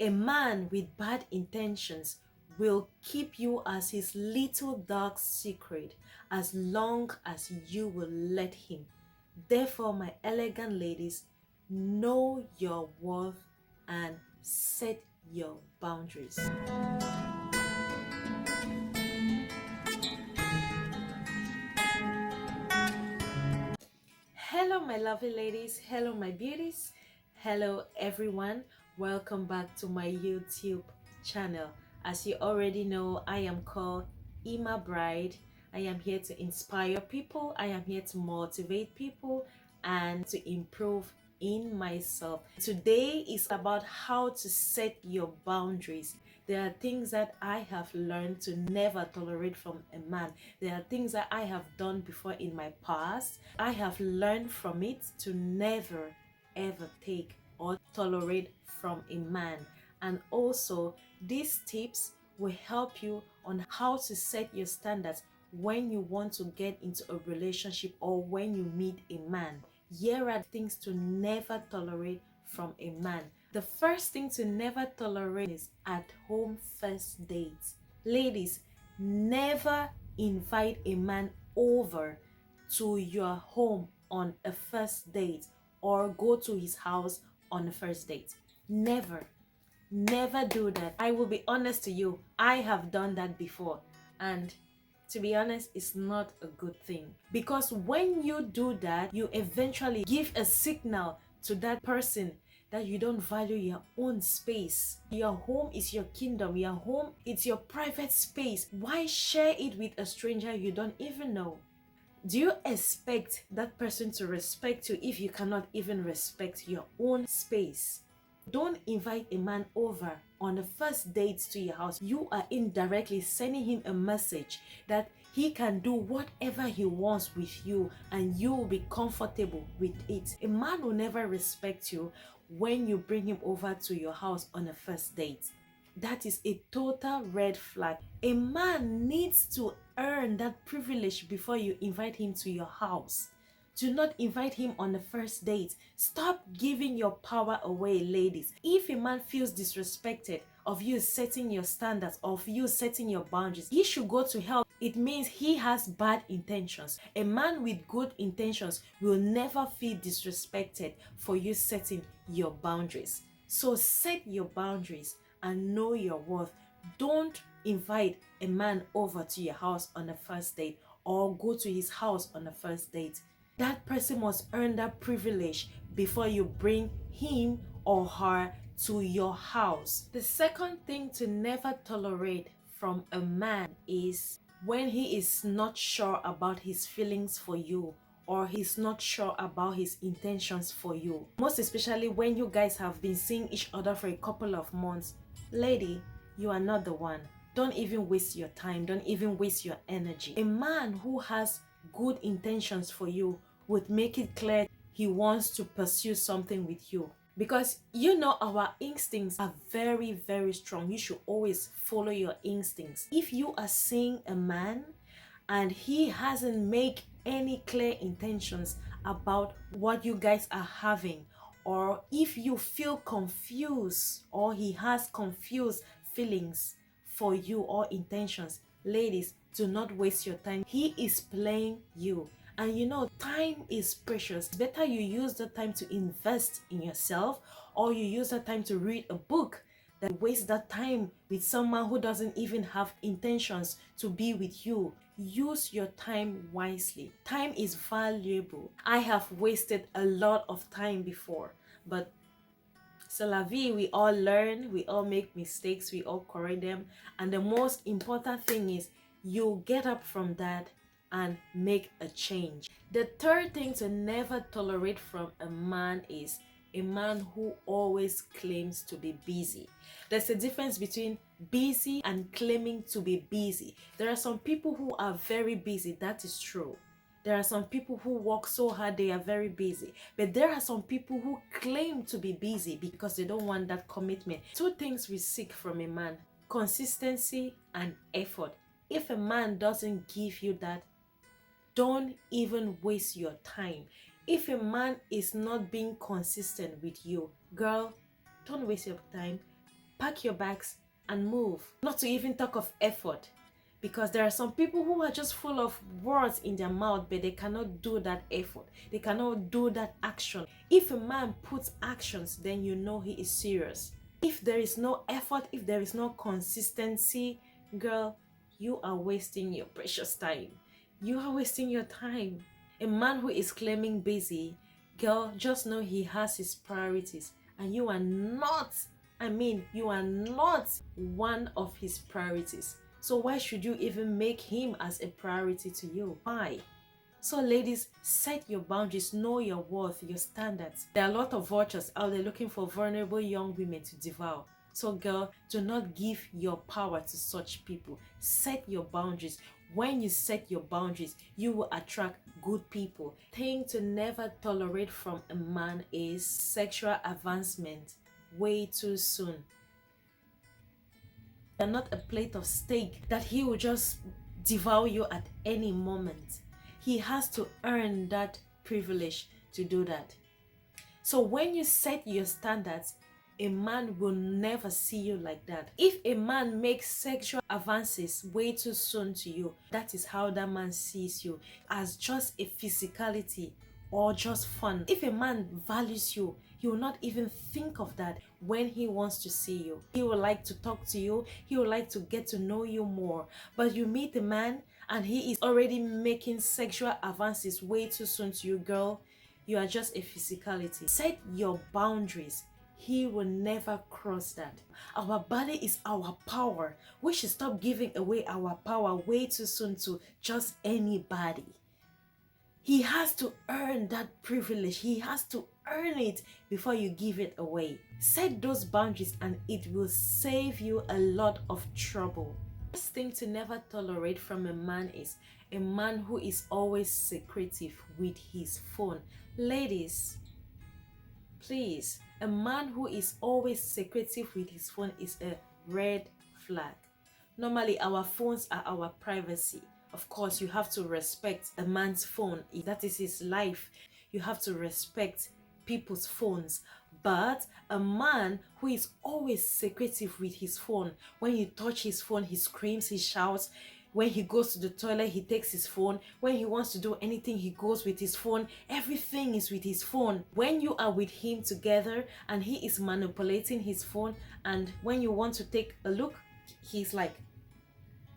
A man with bad intentions will keep you as his little dark secret as long as you will let him. Therefore, my elegant ladies, know your worth and set your boundaries. Hello, my lovely ladies. Hello, my beauties. Hello, everyone. Welcome back to my YouTube channel. As you already know, I am called Ima Bride. I am here to inspire people. I am here to motivate people and to improve in myself. Today is about how to set your boundaries. There are things that I have learned to never tolerate from a man. There are things that I have done before in my past. I have learned from it to never ever take or tolerate from a man. And also, these tips will help you on how to set your standards when you want to get into a relationship or when you meet a man. Here are things to never tolerate from a man. The first thing to never tolerate is at home first dates. Ladies, never invite a man over to your home on a first date or go to his house on a first date. Never. Never do that. I will be honest to you, I have done that before, and to be honest, it's not a good thing, because when you do that, you eventually give a signal to that person that you don't value your own space. Your home is your kingdom. Your home, it's your private space. Why share it with a stranger you don't even know? Do you expect that person to respect you if you cannot even respect your own space? Don't invite a man over on the first date to your house. You are indirectly sending him a message that he can do whatever he wants with you and you will be comfortable with it. A man will never respect you when you bring him over to your house on a first date. That is a total red flag. A man needs to earn that privilege before you invite him to your house. Do not invite him on the first date. Stop giving your power away, ladies. If a man feels disrespected of you setting your standards, of you setting your boundaries, he should go to hell. It means he has bad intentions. A man with good intentions will never feel disrespected for you setting your boundaries. So set your boundaries and know your worth. Don't invite a man over to your house on the first date or go to his house on the first date. That person must earn that privilege before you bring him or her to your house. The second thing to never tolerate from a man is when he is not sure about his feelings for you or he's not sure about his intentions for you. Most especially when you guys have been seeing each other for a couple of months. Lady, you are not the one. Don't even waste your time. Don't even waste your energy. A man who has good intentions for you would make it clear he wants to pursue something with you, because you know our instincts are very, very strong. You should always follow your instincts. If you are seeing a man and he hasn't made any clear intentions about what you guys are having, or if you feel confused or he has confused feelings for you or intentions, ladies, do not waste your time. He is playing you. And you know, time is precious. Better you use the time to invest in yourself, or you use the time to read a book, than waste that time with someone who doesn't even have intentions to be with you. Use your time wisely. Time is valuable. I have wasted a lot of time before, but c'est la vie. We all learn, we all make mistakes, we all correct them. And the most important thing is you get up from that and make a change. The third thing to never tolerate from a man is a man who always claims to be busy. There's a difference between busy and claiming to be busy. There are some people who are very busy, that is true. There are some people who work so hard, they are very busy. But there are some people who claim to be busy because they don't want that commitment. Two things we seek from a man: consistency and effort. If a man doesn't give you that, don't even waste your time. If a man is not being consistent with you, girl, don't waste your time. pack your bags and move. Not to even talk of effort, because there are some people who are just full of words in their mouth, but they cannot do that effort. They cannot do that action. If a man puts actions, then you know he is serious. If there is no effort, if there is no consistency, girl, you are wasting your precious time. You are wasting your time. A man who is claiming busy, girl, just know he has his priorities, and you are not, you are not one of his priorities. So why should you even make him as a priority to you? Why? So ladies, set your boundaries, know your worth, your standards. There are a lot of vultures out there looking for vulnerable young women to devour. So girl, do not give your power to such people. Set your boundaries. When you set your boundaries, you will attract good people. Thing to never tolerate from a man is sexual advancement way too soon. You're not a plate of steak that he will just devour you at any moment. He has to earn that privilege to do that. So when you set your standards, a man will never see you like that. If a man makes sexual advances way too soon to you, that is how that man sees you, as just a physicality or just fun. If a man values you, he will not even think of that when he wants to see you. He will like to talk to you. He will like to get to know you more. But you meet a man and he is already making sexual advances way too soon to you, girl. You are just a physicality. Set your boundaries. He will never cross that. Our body is our power. We should stop giving away our power way too soon to just anybody. He has to earn that privilege. He has to earn it before you give it away. Set those boundaries and it will save you a lot of trouble. First thing to never tolerate from a man is a man who is always secretive with his phone. Ladies, please, a man who is always secretive with his phone is a red flag. Normally, our phones are our privacy. Of course, you have to respect a man's phone. That is his life. You have to respect people's phones. But a man who is always secretive with his phone, when you touch his phone, he screams, he shouts. When he goes to the toilet, he takes his phone. When he wants to do anything, he goes with his phone. Everything is with his phone. When you are with him together and he is manipulating his phone, and when you want to take a look, he's like,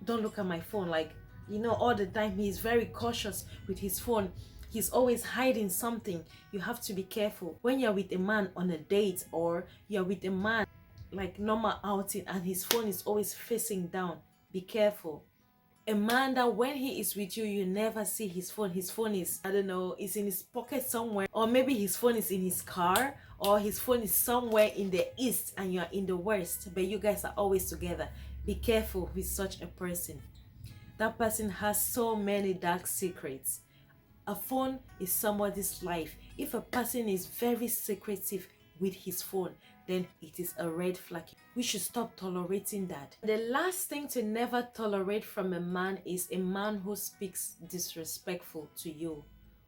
don't look at my phone. Like, you know, all the time he's very cautious with his phone. He's always hiding something. You have to be careful. When you're with a man on a date, or you're with a man like normal outing and his phone is always facing down, be careful. A man that when he is with you, you never see his phone. His phone is, I don't know, is in his pocket somewhere, or maybe his phone is in his car, or his phone is somewhere in the east and you're in the west, but you guys are always together. Be careful with such a person. That person has so many dark secrets. A phone is somebody's life. If a person is very secretive with his phone, then it is a red flag. We should stop tolerating that. The last thing to never tolerate from a man is a man who speaks disrespectful to you,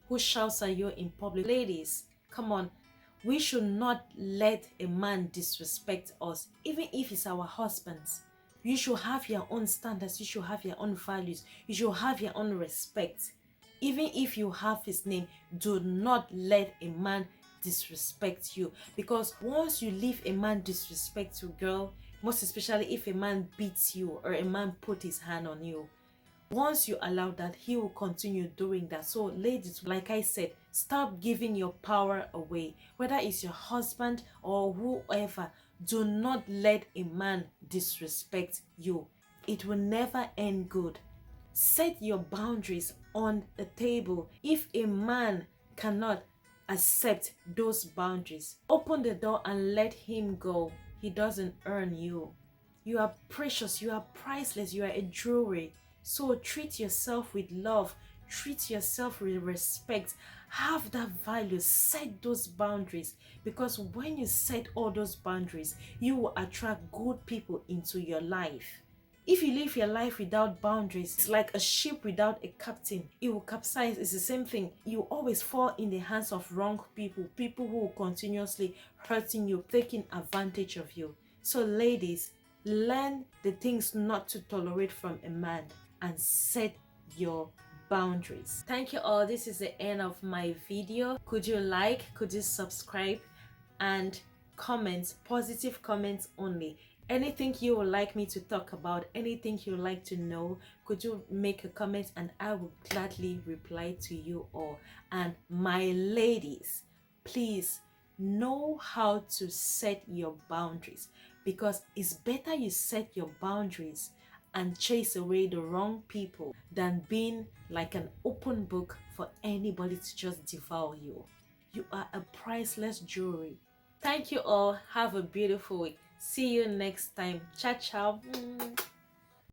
who shouts at you in public. Ladies, come on. We should not let a man disrespect us, even if it's our husbands. You should have your own standards. You should have your own values. You should have your own respect. Even if you have his name, do not let a man disrespect you. Because once you leave a man disrespect you, girl, most especially if a man beats you or a man put his hand on you, once you allow that, he will continue doing that. So ladies, like I said, stop giving your power away. Whether it's your husband or whoever, do not let a man disrespect you. It will never end good. Set your boundaries on the table. If a man cannot accept those boundaries, open the door and let him go. He doesn't earn you. You are precious. You are priceless. You are a jewelry. So treat yourself with love. Treat yourself with respect. Have that value. Set those boundaries, because when you set all those boundaries, you will attract good people into your life. If you live your life without boundaries, it's like a ship without a captain. It will capsize. It's the same thing. You always fall in the hands of wrong people, people who will continuously hurting you, taking advantage of you. So ladies, learn the things not to tolerate from a man and set your boundaries. Thank you all. This is the end of my video. Could you like, could you subscribe, and comments, positive comments only. Anything you would like me to talk about, anything you would like to know, could you make a comment and I will gladly reply to you all. And my ladies, please know how to set your boundaries, because it's better you set your boundaries and chase away the wrong people than being like an open book for anybody to just devour you. You are a priceless jewelry. Thank you all. Have a beautiful week. See you next time. Ciao, ciao.